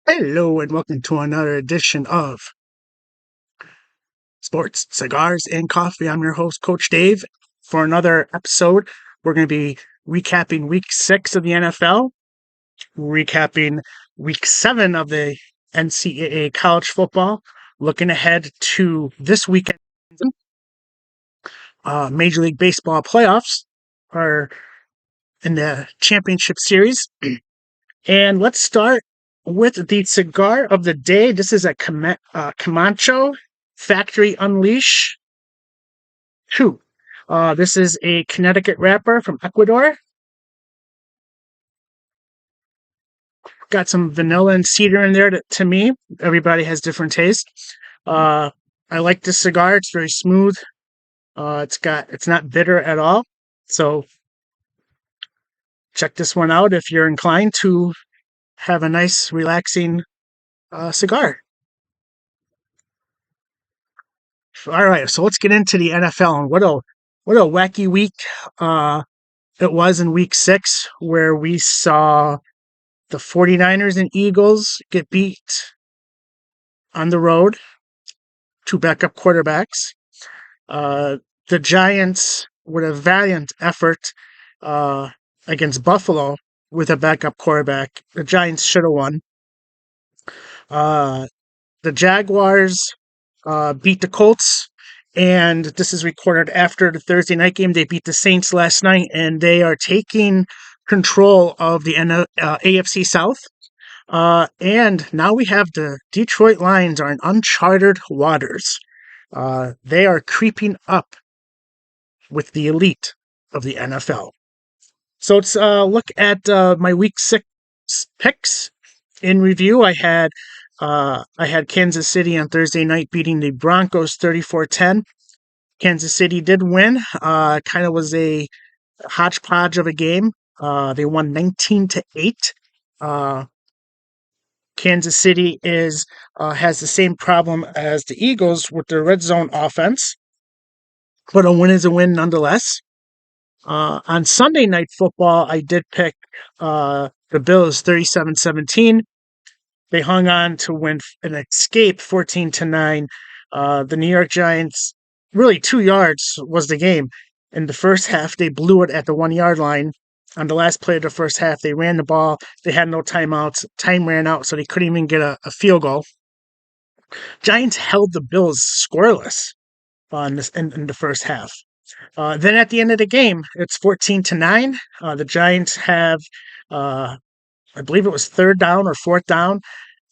Hello and welcome to another edition of Sports, Cigars, and Coffee. I'm your host, Coach Dave. For another episode, we're going to be recapping week 6 of the NFL, recapping week 7 of the NCAA college football, looking ahead to this weekend, Major League Baseball playoffs are in the championship series. And let's start with the cigar of the day. This is a Camacho Factory Unleash 2. This is a Connecticut wrapper from Ecuador. Got some vanilla and cedar in there to me. Everybody has different tastes. I like this cigar. It's very smooth. It's not bitter at all. So check this one out if you're inclined to have a nice, relaxing cigar. All right, so let's get into the NFL and what a wacky week it was in week 6, where we saw the 49ers and Eagles get beat on the road, 2 backup quarterbacks. The Giants, with a valiant effort against Buffalo with a backup quarterback, the Giants should have won. The Jaguars beat the Colts, and this is recorded after the Thursday night game. They beat the Saints last night, and they are taking control of the AFC South. And now we have the Detroit Lions are in uncharted waters. They are creeping up with the elite of the NFL. So let's look at my week 6 picks in review. I had Kansas City on Thursday night beating the Broncos 34-10. Kansas City did win. Kind of was a hodgepodge of a game. They won 19-8. Kansas City has the same problem as the Eagles with their red zone offense, but a win is a win nonetheless. On Sunday Night Football, I did pick the Bills 37-17. They hung on to win and escape 14-9. The New York Giants, really 2 yards was the game. In the first half, they blew it at the 1 yard line. On the last play of the first half, they ran the ball. They had no timeouts. Time ran out, so they couldn't even get a field goal. Giants held the Bills scoreless in the first half. Then at the end of the game, it's 14-9. The Giants have, I believe it was 3rd down or 4th down,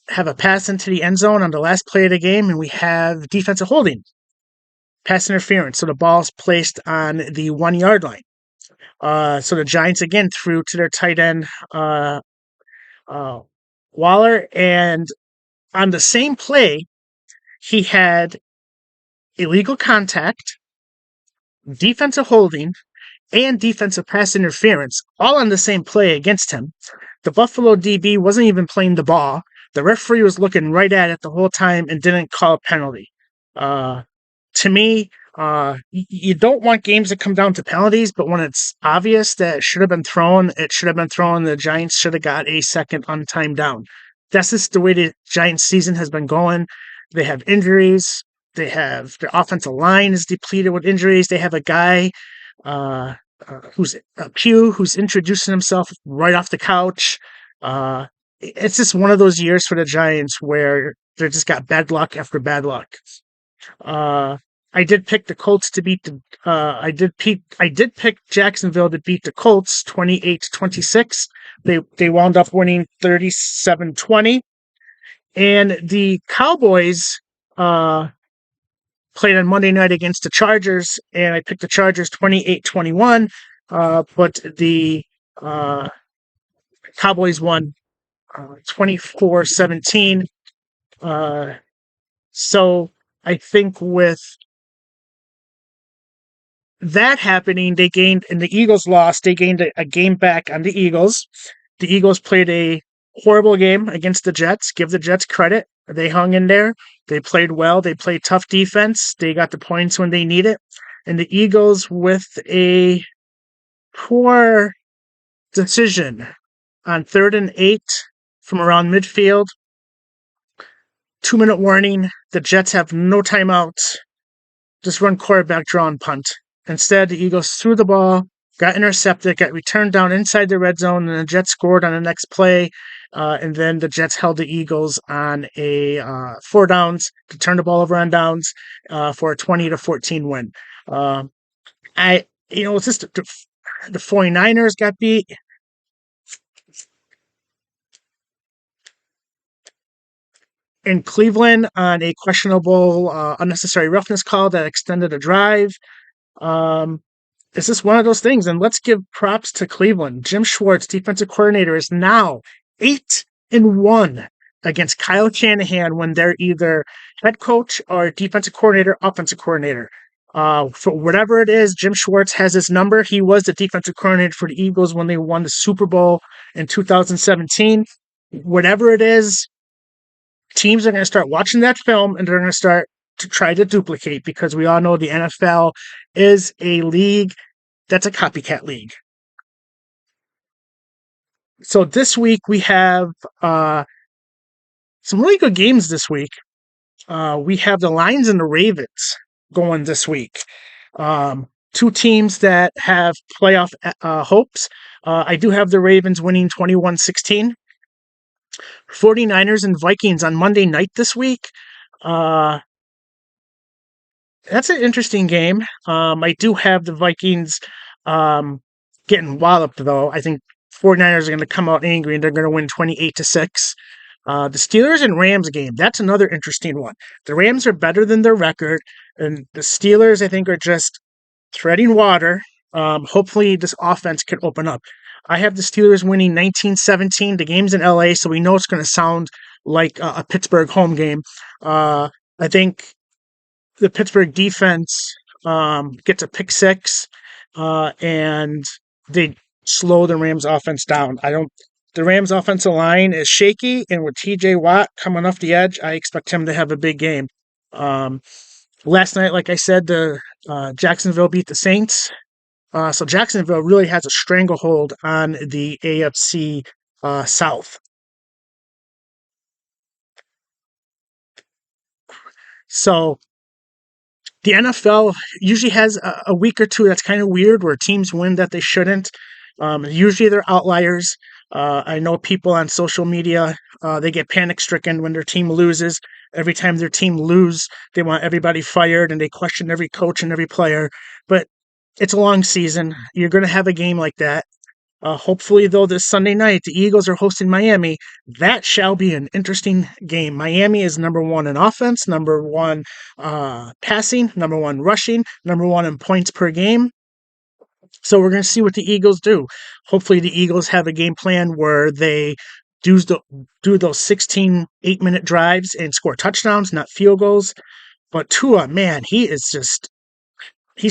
have a pass into the end zone on the last play of the game, and we have defensive holding, pass interference. So the ball's placed on the 1 yard line. So the Giants again threw to their tight end, Waller, and on the same play, he had illegal contact, defensive holding, and defensive pass interference, all on the same play against him. The Buffalo DB wasn't even playing the ball. The referee was looking right at it the whole time and didn't call a penalty. To me, you don't want games to come down to penalties, but when it's obvious that it should have been thrown, it should have been thrown. The Giants should have got a second untimed down. That's just the way the Giants season has been going. They have injuries. Their offensive line is depleted with injuries. They have a guy who's Pugh, who's introducing himself right off the couch. It's just one of those years for the Giants where they just got bad luck after bad luck. I did pick the Colts to beat the. I did pick Jacksonville to beat the Colts 28-26. They wound up winning 37-20, and the Cowboys played on Monday night against the Chargers, and I picked the Chargers 28-21. But the Cowboys won 24-17. So I think with that happening, they gained, and the Eagles lost, they gained a game back on the Eagles. The Eagles played a horrible game against the Jets. Give the Jets credit. They hung in there. They played well. They played tough defense. They got the points when they need it. And the Eagles, with a poor decision on 3rd and 8 from around midfield, 2-minute warning. The Jets have no timeouts. Just run quarterback draw and punt. Instead, the Eagles threw the ball, got intercepted, got returned down inside the red zone, and the Jets scored on the next play. And then the Jets held the Eagles on a 4 downs to turn the ball over on downs for a 20-14 win. It's just the 49ers got beat. In Cleveland on a questionable unnecessary roughness call that extended a drive. It's just one of those things. And let's give props to Cleveland. Jim Schwartz, defensive coordinator, is now 8-1 against Kyle Shanahan when they're either head coach or defensive coordinator, offensive coordinator. For whatever it is, Jim Schwartz has his number. He was the defensive coordinator for the Eagles when they won the Super Bowl in 2017. Whatever it is, teams are going to start watching that film and they're going to start to try to duplicate, because we all know the NFL is a league that's a copycat league. So this week we have some really good games this week. We have the Lions and the Ravens going this week. 2 teams that have playoff hopes. I do have the Ravens winning 21-16. 49ers and Vikings on Monday night this week. That's an interesting game. I do have the Vikings getting walloped, though. I think 49ers are going to come out angry and they're going to win 28-6. The Steelers and Rams game, that's another interesting one. The Rams are better than their record, and the Steelers, I think, are just treading water. Hopefully this offense can open up. I have the Steelers winning 19-17. The game's in LA, so we know it's going to sound like a Pittsburgh home game. I think the Pittsburgh defense gets a pick 6, and they slow the Rams offense down. The Rams offensive line is shaky, and with TJ Watt coming off the edge, I expect him to have a big game. Last night, like I said, the Jacksonville beat the Saints. So Jacksonville really has a stranglehold on the AFC South. So the NFL usually has a week or two that's kind of weird where teams win that they shouldn't. Usually they're outliers. I know people on social media, they get panic-stricken when their team loses. Every time their team loses, they want everybody fired and they question every coach and every player. But it's a long season. You're going to have a game like that. Hopefully, though, this Sunday night, the Eagles are hosting Miami. That shall be an interesting game. Miami is number 1 in offense, number 1 passing, number 1 rushing, number 1 in points per game. So we're going to see what the Eagles do. Hopefully, the Eagles have a game plan where they do those 16 8-minute drives and score touchdowns, not field goals. But Tua, man, he's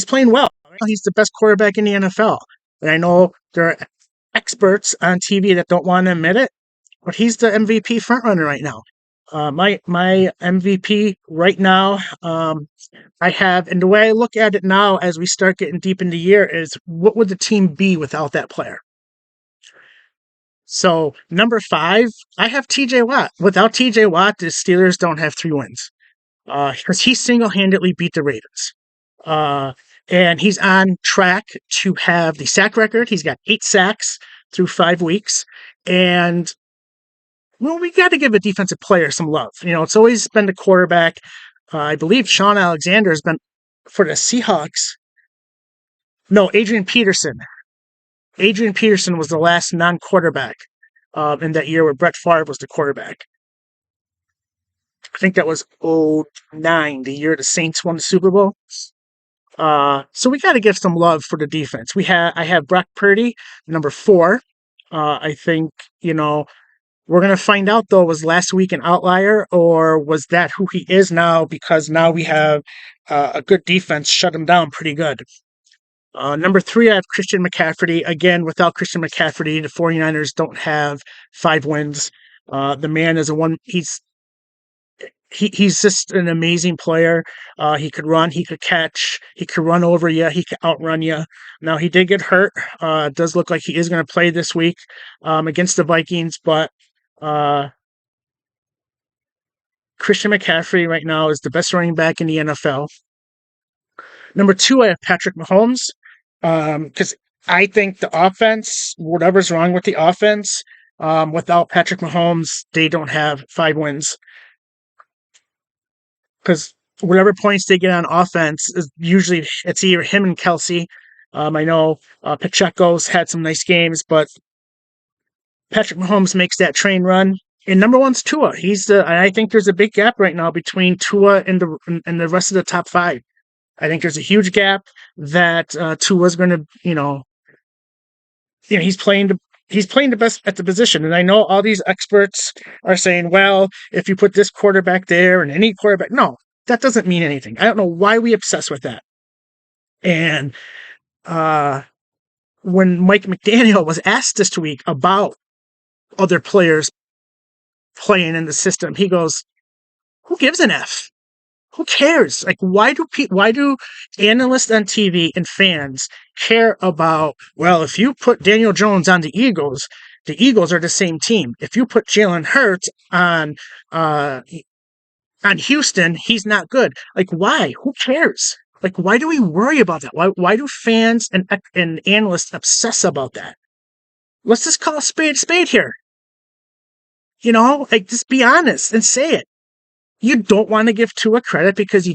playing well. He's the best quarterback in the NFL. And I know there are experts on TV that don't want to admit it, but he's the MVP frontrunner right now. My MVP right now, I have, and the way I look at it now as we start getting deep in the year is, what would the team be without that player? So number 5, I have TJ Watt. Without TJ Watt, the Steelers don't have 3 wins. Because he single-handedly beat the Ravens. And he's on track to have the sack record. He's got 8 sacks through 5 weeks. And, well, we got to give a defensive player some love. It's always been the quarterback. I believe Sean Alexander has been for the Seahawks. No, Adrian Peterson. Adrian Peterson was the last non-quarterback in that year where Brett Favre was the quarterback. I think that was 2009, the year the Saints won the Super Bowl. So we got to give some love for the defense. I have Brock Purdy, number 4. I think, we're going to find out, though, was last week an outlier, or was that who he is now, because now we have a good defense shut him down pretty good. Number 3, I have Christian McCaffrey. Again, without Christian McCaffrey, the 49ers don't have 5 wins. The man is he's just an amazing player. He could run, he could catch, he could run over you, he could outrun you. Now, he did get hurt. It does look like he is going to play this week against the Vikings, but Christian McCaffrey right now is the best running back in the NFL. Number 2, I have Patrick Mahomes, because I think the offense, whatever's wrong with the offense, without Patrick Mahomes, they don't have 5 wins. Because whatever points they get on offense is usually it's either him and Kelsey. I know Pacheco's had some nice games, but Patrick Mahomes makes that train run. And number 1's Tua. I think there's a big gap right now between Tua and the rest of the top 5. I think there's a huge gap that Tua's going to, he's playing the best at the position. And I know all these experts are saying, well, if you put this quarterback there and any quarterback, no, that doesn't mean anything. I don't know why we obsess with that. And when Mike McDaniel was asked this week about other players playing in the system, he goes, who gives an F? Who cares? Like, why do analysts on TV and fans care about, well, if you put Daniel Jones on the Eagles are the same team. If you put Jalen Hurts on Houston, he's not good. Like, why? Who cares? Like, why do we worry about that? Why do fans and analysts obsess about that? Let's just call a spade here. Like, just be honest and say it. You don't want to give Tua credit because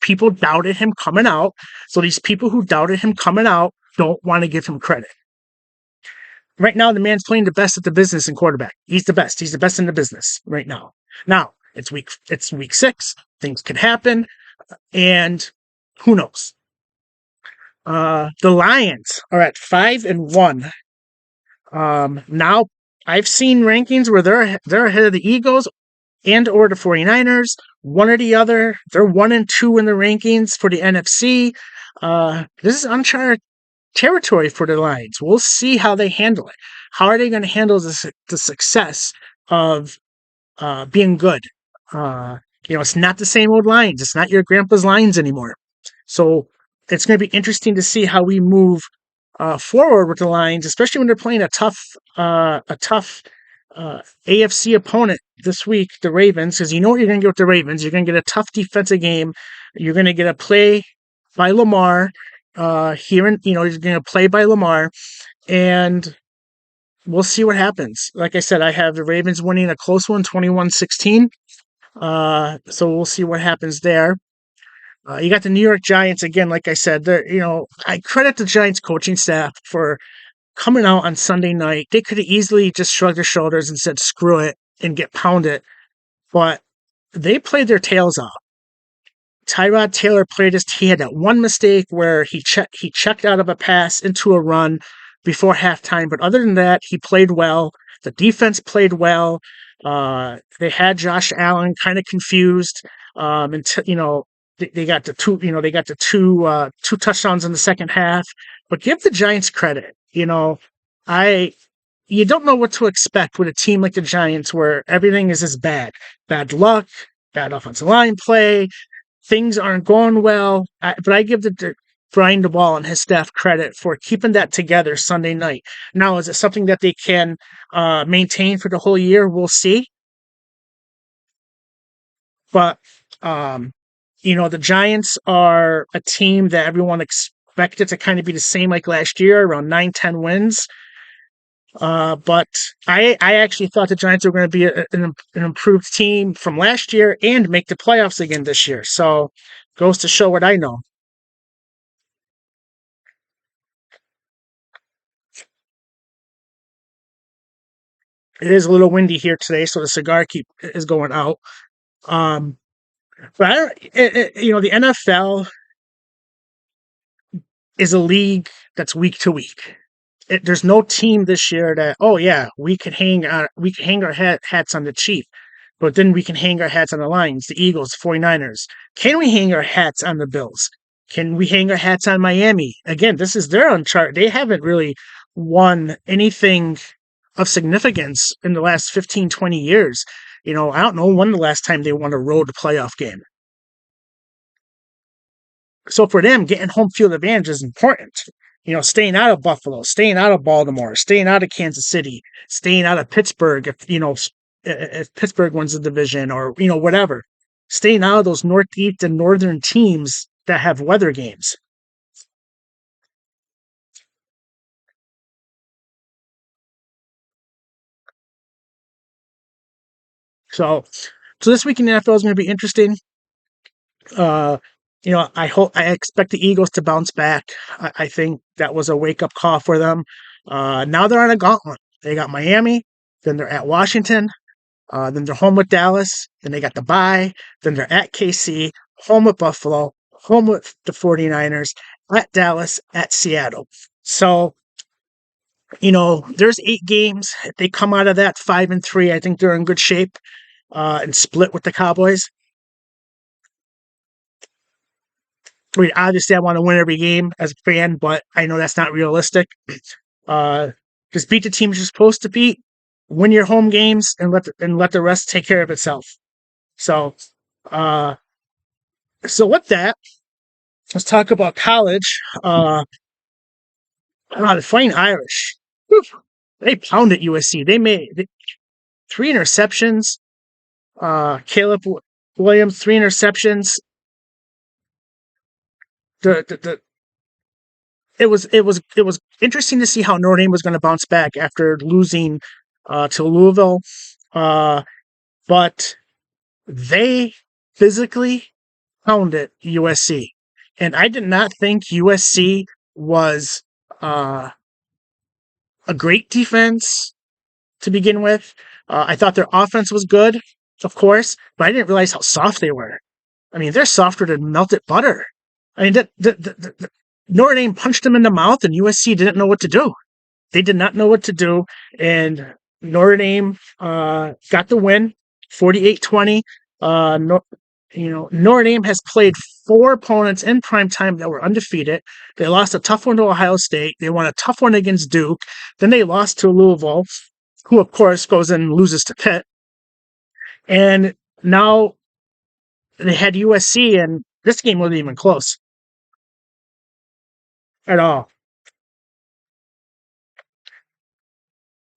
people doubted him coming out. So these people who doubted him coming out don't want to give him credit. Right now, the man's playing the best at the business in quarterback. He's the best. He's the best in the business right now. Now, it's week 6. Things can happen. And who knows? The Lions are at 5-1. Now, I've seen rankings where they're ahead of the Eagles and or the 49ers, one or the other. They're 1-2 in the rankings for the NFC. This is uncharted territory for the Lions. We'll see how they handle it. How are they going to handle the success of being good? It's not the same old Lions. It's not your grandpa's Lions anymore. So it's going to be interesting to see how we move forward with the Lions, especially when they're playing a tough AFC opponent this week, the Ravens, because you know what you're going to get with the Ravens. You're going to get a tough defensive game. You're going to get a play by Lamar. You're going to play by Lamar, and we'll see what happens. Like I said, I have the Ravens winning a close one, 21-16. So we'll see what happens there. You got the New York Giants again. Like I said, I credit the Giants coaching staff for coming out on Sunday night. They could have easily just shrugged their shoulders and said, screw it, and get pounded. But they played their tails off. Tyrod Taylor he had that one mistake where he checked out of a pass into a run before halftime. But other than that, he played well. The defense played well. They had Josh Allen kind of confused. Until, they got the two touchdowns in the second half. But give the Giants credit. You don't know what to expect with a team like the Giants where everything is just bad. Bad luck, bad offensive line play, things aren't going well. But I give Brian DeBall and his staff credit for keeping that together Sunday night. Now, is it something that they can maintain for the whole year? We'll see. But, the Giants are a team that everyone expected to kind of be the same like last year, around 9-10 wins. But I actually thought the Giants were going to be an improved team from last year and make the playoffs again this year. So goes to show what I know. It is a little windy here today, so the cigar is going out. But the NFL is a league that's week to week. There's no team this year that, oh yeah, we can hang our hats on the Chief, but then we can hang our hats on the Lions, the Eagles, 49ers. Can we hang our hats on the Bills? Can we hang our hats on Miami? Again, this is their uncharted. They haven't really won anything of significance in the last 15, 20 years. I don't know when the last time they won a road playoff game. So for them, getting home field advantage is important. Staying out of Buffalo, staying out of Baltimore, staying out of Kansas City, staying out of Pittsburgh, if Pittsburgh wins the division or, whatever. Staying out of those Northeast and Northern teams that have weather games. So this week in the NFL is going to be interesting. Uh, I expect the Eagles to bounce back. I think that was a wake up call for them. Now they're on a gauntlet. They got Miami, then they're at Washington, then they're home with Dallas, then they got the bye, then they're at KC, home with Buffalo, home with the 49ers, at Dallas, at Seattle. So, there's 8 games. If they come out of that 5-3, I think they're in good shape and split with the Cowboys. I mean, obviously, I want to win every game as a fan, but I know that's not realistic. Just beat the teams you're supposed to beat, win your home games, and let the rest take care of itself. So, with that, let's talk about college. The Fighting Irish, whew, they pounded USC. They made 3 interceptions. Caleb Williams, 3 interceptions. It was interesting to see how Notre Dame was going to bounce back after losing to Louisville, but they physically pounded USC, and I did not think USC was a great defense to begin with. I thought their offense was good, of course, but I didn't realize how soft they were. I mean, they're softer than melted butter. I mean, Notre Dame punched them in the mouth, and USC didn't know what to do. They did not know what to do, and Notre Dame got the win, 48-20. Notre Dame has played 4 opponents in prime time that were undefeated. They lost a tough one to Ohio State. They won a tough one against Duke. Then they lost to Louisville, who, of course, goes and loses to Pitt. And now they had USC, and this game wasn't even close at all.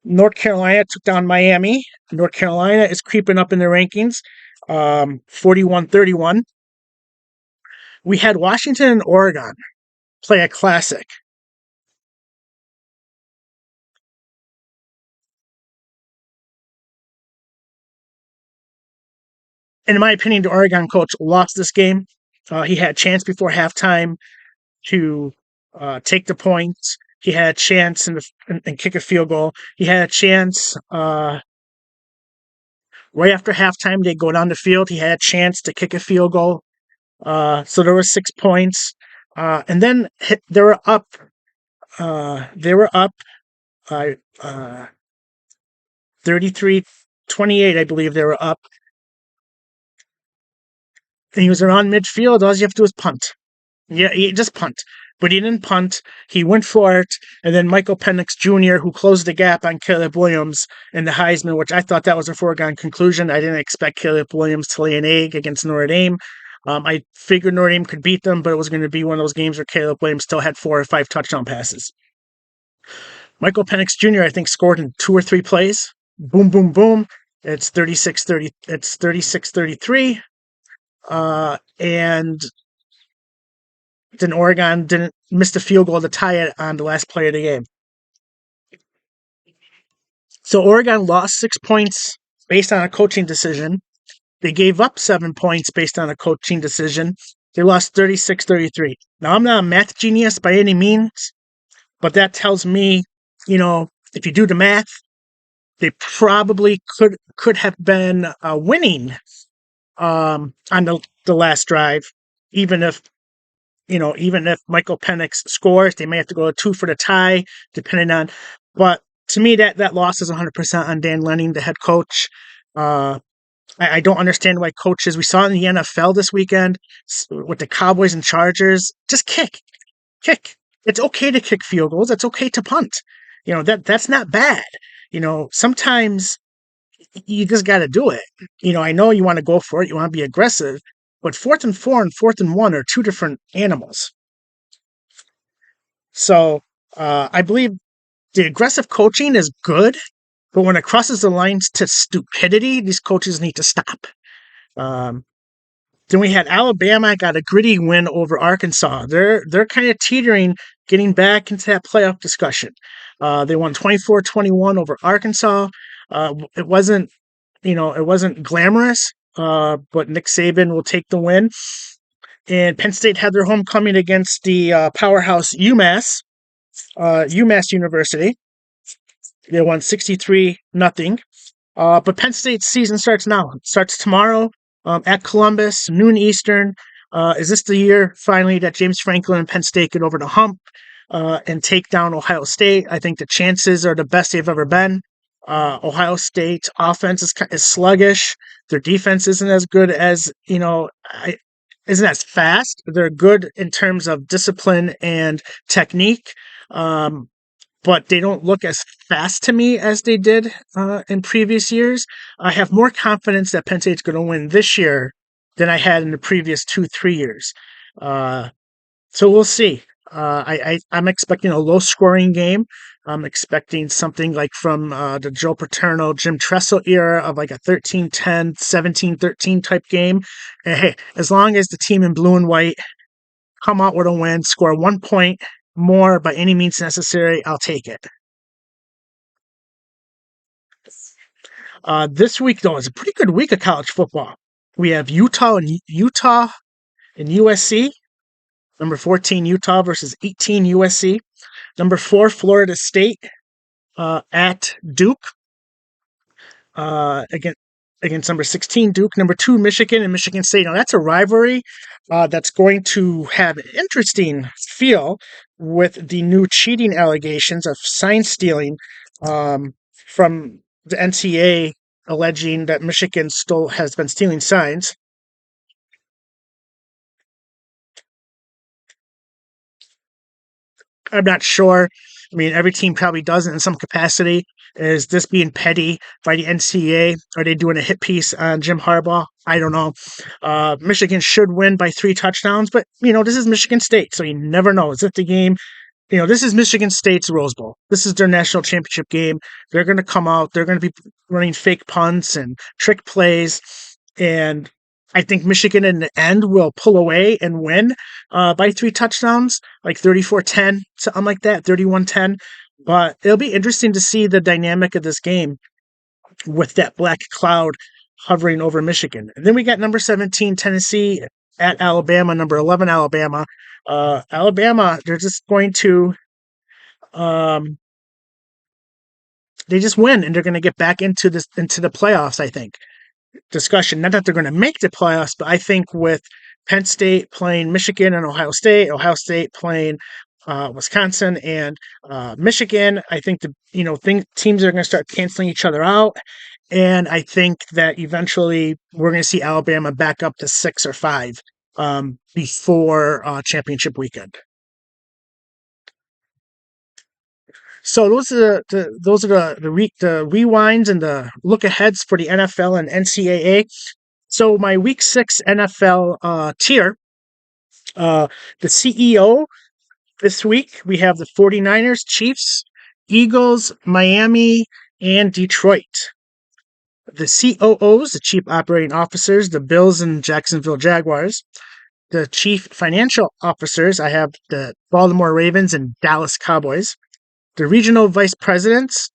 North Carolina took down Miami. North Carolina is creeping up in the rankings, 41-31. We had Washington and Oregon play a classic. And in my opinion, the Oregon coach lost this game. He had a chance before halftime to take the points. He had a chance and kick a field goal. He had a chance right after halftime. They go down the field. He had a chance to kick a field goal. So there were 6 points, and then they were up. They were up 33-28, I believe they were up. And he was around midfield. All you have to do is punt. Yeah, he just punt. But he didn't punt. He went for it. And then Michael Penix Jr., who closed the gap on Caleb Williams in the Heisman, which I thought that was a foregone conclusion. I didn't expect Caleb Williams to lay an egg against Notre Dame. I figured Notre Dame could beat them, but it was going to be one of those games where Caleb Williams still had 4 or 5 touchdown passes. Michael Penix Jr., I think, scored in 2 or 3 plays. Boom, boom, boom. It's 36-30. It's 36-33. And then Oregon didn't miss the field goal to tie it on the last play of the game. So Oregon lost 6 points based on a coaching decision. They gave up 7 points based on a coaching decision. They lost 36-33. Now, I'm not a math genius by any means, but that tells me, if you do the math, they probably could have been winning on the last drive, even if Michael Penix scores. They may have to go 2 for the tie, depending on. But to me, that loss is 100% on Dan Lanning, the head coach. I don't understand why coaches. We saw it in the NFL this weekend with the Cowboys and Chargers. Just kick. It's okay to kick field goals. It's okay to punt. That's not bad. Sometimes you just got to do it. I know you want to go for it. You want to be aggressive, but 4th and 4 and 4th and 1 are 2 different animals. So I believe the aggressive coaching is good, But when it crosses the lines to stupidity, these coaches need to stop. Um, then we had Alabama got a gritty win over Arkansas. They're kind of teetering, getting back into that playoff discussion. They won 24-21 over Arkansas. It wasn't, it wasn't glamorous, but Nick Saban will take the win. And Penn State had their homecoming against the powerhouse UMass University. They won 63-0. But Penn State's season starts now. It starts tomorrow at Columbus, noon Eastern. Is this the year finally that James Franklin and Penn State get over the hump and take down Ohio State? I think the chances are the best they've ever been. Ohio State's offense is sluggish. Their defense isn't as good as, isn't as fast. They're good in terms of discipline and technique. But they don't look as fast to me as they did in previous years. I have more confidence that Penn State's going to win this year than I had in the previous 2-3 years. So we'll see. I'm expecting a low-scoring game. I'm expecting something like from the Joe Paterno, Jim Tressel era of like a 13-10, 17-13 type game. And hey, as long as the team in blue and white come out with a win, score 1 point more by any means necessary, I'll take it. This week, though, is a pretty good week of college football. We have Utah and USC. Number 14, Utah versus 18, USC. Number 4, Florida State at Duke. Against number 16, Duke. Number 2, Michigan and Michigan State. Now, that's a rivalry that's going to have an interesting feel with the new cheating allegations of sign stealing from the NCAA alleging that Michigan has been stealing signs. I'm not sure. I mean, every team probably does it in some capacity. Is this being petty by the NCAA? Are they doing a hit piece on Jim Harbaugh? I don't know. Michigan should win by 3 touchdowns, but, this is Michigan State, so you never know. Is it the game? This is Michigan State's Rose Bowl. This is their national championship game. They're going to come out. They're going to be running fake punts and trick plays, and I think Michigan in the end will pull away and win by 3 touchdowns, like 34-10, something like that, 31-10. But it'll be interesting to see the dynamic of this game with that black cloud hovering over Michigan. And then we got number 17, Tennessee at Alabama, number 11, Alabama. Alabama, they're just going to they just win, and they're going to get back into the playoffs, I think. Discussion. Not that they're going to make the playoffs, but I think with Penn State playing Michigan and Ohio State playing Wisconsin and Michigan, I think teams are going to start canceling each other out, and I think that eventually we're going to see Alabama back up to 6 or 5 before championship weekend. So those are the rewinds and the look aheads for the NFL and NCAA. So my week 6 NFL tier, the CEO this week, we have the 49ers, Chiefs, Eagles, Miami, and Detroit. The COOs, the Chief Operating Officers, the Bills and Jacksonville Jaguars. The Chief Financial Officers, I have the Baltimore Ravens and Dallas Cowboys. The regional vice presidents,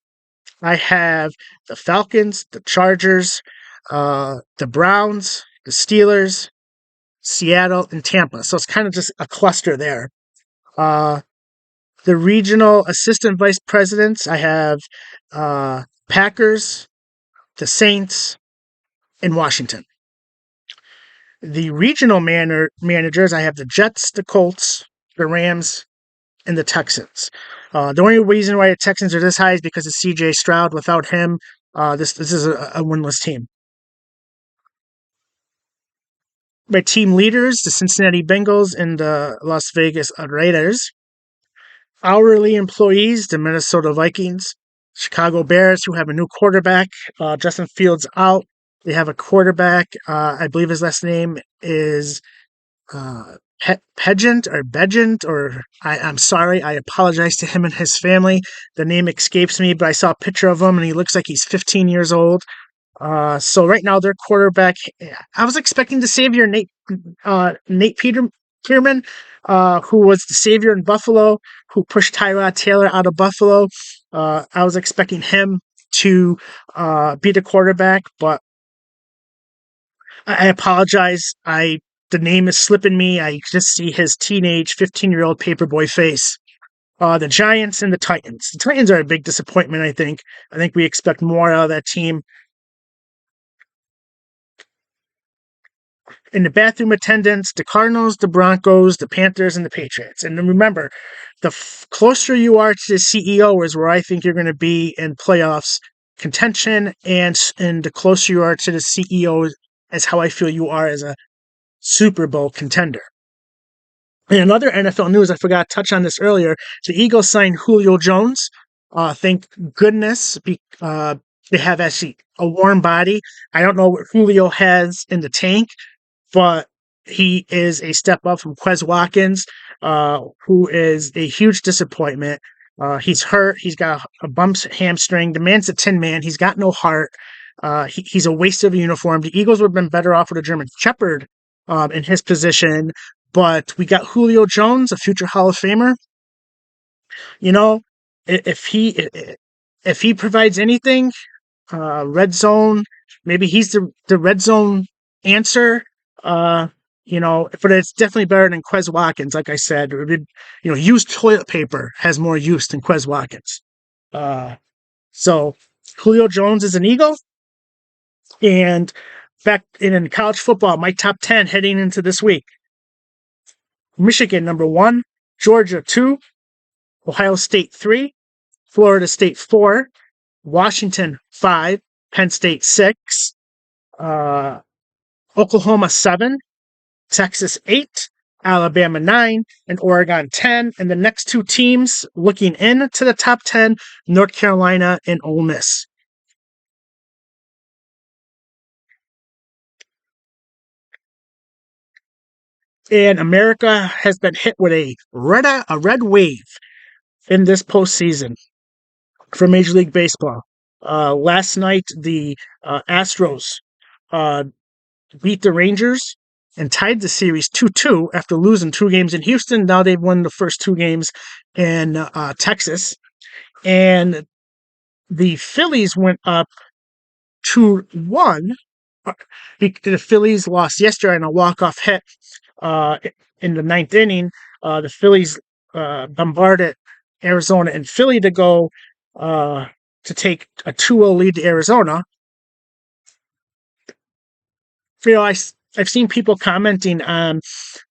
I have the Falcons, the Chargers, the Browns, the Steelers, Seattle, and Tampa. So it's kind of just a cluster there. The regional assistant vice presidents, I have Packers, the Saints, and Washington. The regional managers, I have the Jets, the Colts, the Rams, and the Texans. The only reason why the Texans are this high is because of C.J. Stroud. Without him, this is a winless team. My team leaders, the Cincinnati Bengals and the Las Vegas Raiders. Hourly employees, the Minnesota Vikings. Chicago Bears, who have a new quarterback. Justin Fields out. They have a quarterback. I believe his last name is Pegent or Begent, or I'm sorry, I apologize to him and his family. The name escapes me, but I saw a picture of him and he looks like he's 15 years old. So right now their quarterback, I was expecting the savior Nate Peterman, who was the savior in Buffalo, who pushed Tyrod Taylor out of Buffalo. I was expecting him to be the quarterback, but I apologize. The name is slipping me. I just see his teenage 15-year-old paperboy face. The Giants and the Titans. The Titans are a big disappointment, I think. I think we expect more out of that team. In the bathroom attendants, the Cardinals, the Broncos, the Panthers, and the Patriots. And then remember, the closer you are to the CEO is where I think you're going to be in playoffs contention, and the closer you are to the CEO is how I feel you are as a Super Bowl contender. In another NFL news, I forgot to touch on this earlier. The Eagles signed Julio Jones. Thank goodness. They have actually a warm body. I don't know what Julio has in the tank, but he is a step up from Quez Watkins, who is a huge disappointment. He's hurt. He's got a bumped hamstring. The man's a tin man. He's got no heart. He's a waste of a uniform. The Eagles would have been better off with a German Shepherd in his position, but we got Julio Jones, a future Hall of Famer. You know, if he provides anything, red zone, maybe he's the red zone answer. But it's definitely better than Quez Watkins. Like I said, used toilet paper has more use than Quez Watkins. So Julio Jones is an Eagle. And back in college football, my top 10 heading into this week. Michigan, number 1. Georgia, 2. Ohio State, 3. Florida State, 4. Washington, 5. Penn State, 6. Oklahoma, 7. Texas, 8. Alabama, 9. And Oregon, 10. And the next two teams looking into the top 10, North Carolina and Ole Miss. And America has been hit with a red wave in this postseason for Major League Baseball. Last night, the Astros beat the Rangers and tied the series 2-2 after losing 2 games in Houston. Now they've won the first 2 games in Texas. And the Phillies went up 2-1. The Phillies lost yesterday on a walk-off hit in the 9th inning. The Phillies bombarded Arizona and Philly to go to take a 2-0 lead to Arizona. I've seen people commenting on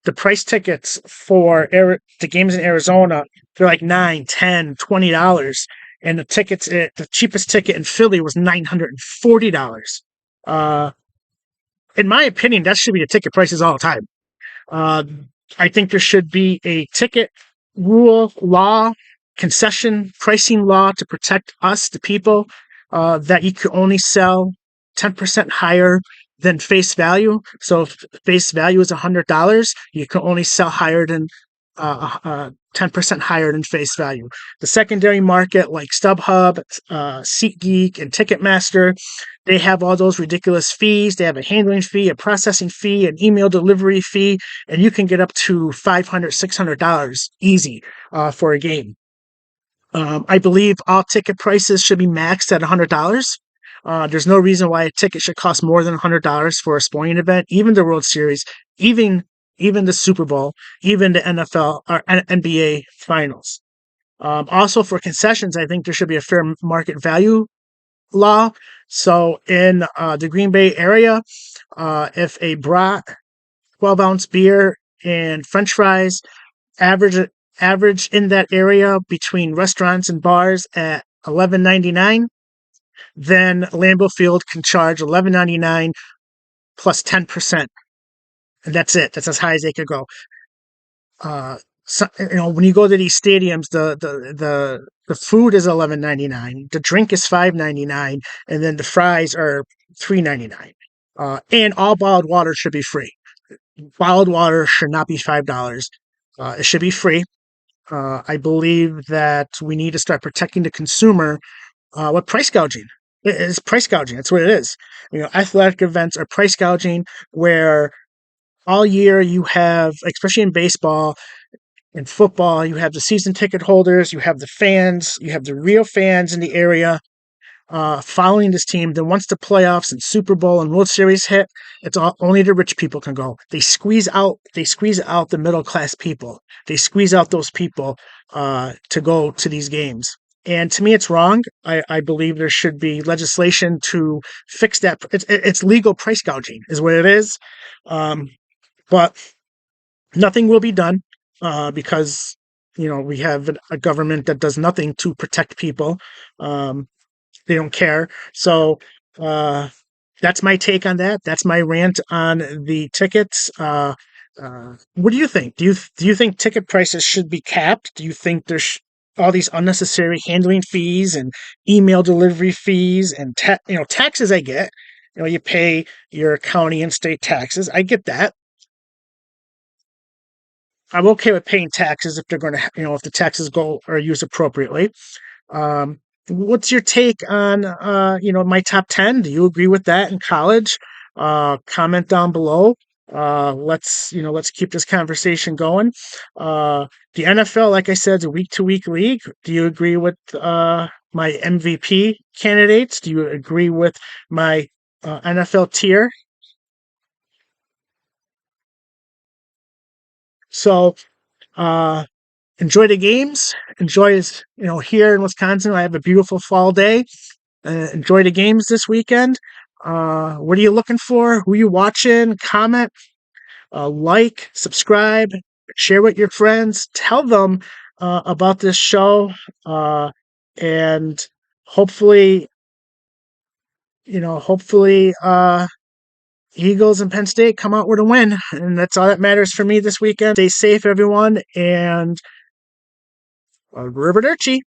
the price tickets for the games in Arizona. They're like $9, $10, $20. And the cheapest ticket in Philly was $940. In my opinion, that should be the ticket prices all the time. I think there should be a ticket law, concession pricing law to protect us, the people, that you can only sell 10% higher than face value. So if face value is $100, you can only sell higher than 10% higher than face value. The secondary market, like StubHub, SeatGeek, and Ticketmaster, they have all those ridiculous fees. They have a handling fee, a processing fee, an email delivery fee, and you can get up to $500, $600 easy for a game. I believe all ticket prices should be maxed at $100. There's no reason why a ticket should cost more than $100 for a sporting event, even the World Series, even the Super Bowl, even the NFL or NBA Finals. Also, for concessions, I think there should be a fair market value law. So in the Green Bay area, if a brat, 12-ounce beer, and French fries average in that area between restaurants and bars at $11.99, then Lambeau Field can charge $11.99 plus 10%. And that's it. That's as high as they could go. When you go to these stadiums, the food is $11.99, the drink is $5.99, and then the fries are $3.99. And all bottled water should be free. bottled water should not be $5. It should be free. I believe that we need to start protecting the consumer with price gouging. It is price gouging. That's what it is. Athletic events are price gouging where all year you have, especially in baseball and football, you have the season ticket holders, you have the fans, you have the real fans in the area following this team. Then once the playoffs and Super Bowl and World Series hit, it's only the rich people can go. They squeeze out the middle class people. They squeeze out those people to go to these games. And to me, it's wrong. I believe there should be legislation to fix that. It's legal price gouging, is what it is. But nothing will be done because we have a government that does nothing to protect people. They don't care. So that's my take on that. That's my rant on the tickets. What do you think? Do you think ticket prices should be capped? Do you think there's all these unnecessary handling fees and email delivery fees and taxes? I get. You pay your county and state taxes. I get that. I'm okay with paying taxes if they're going to, if the taxes go or used appropriately. Um, what's your take on, my top 10? Do you agree with that in college? Comment down below. Let's keep this conversation going. The NFL, like I said, is a week-to-week league. Do you agree with my MVP candidates? Do you agree with my NFL tier? So, uh, enjoy the games. Here in Wisconsin, I have a beautiful fall day. Enjoy the games this weekend. What are you looking for? Who are you watching? Comment, like, subscribe, share with your friends. Tell them about this show, and hopefully, Eagles and Penn State come out with a win, and that's all that matters for me this weekend. Stay safe, everyone, and arrivederci.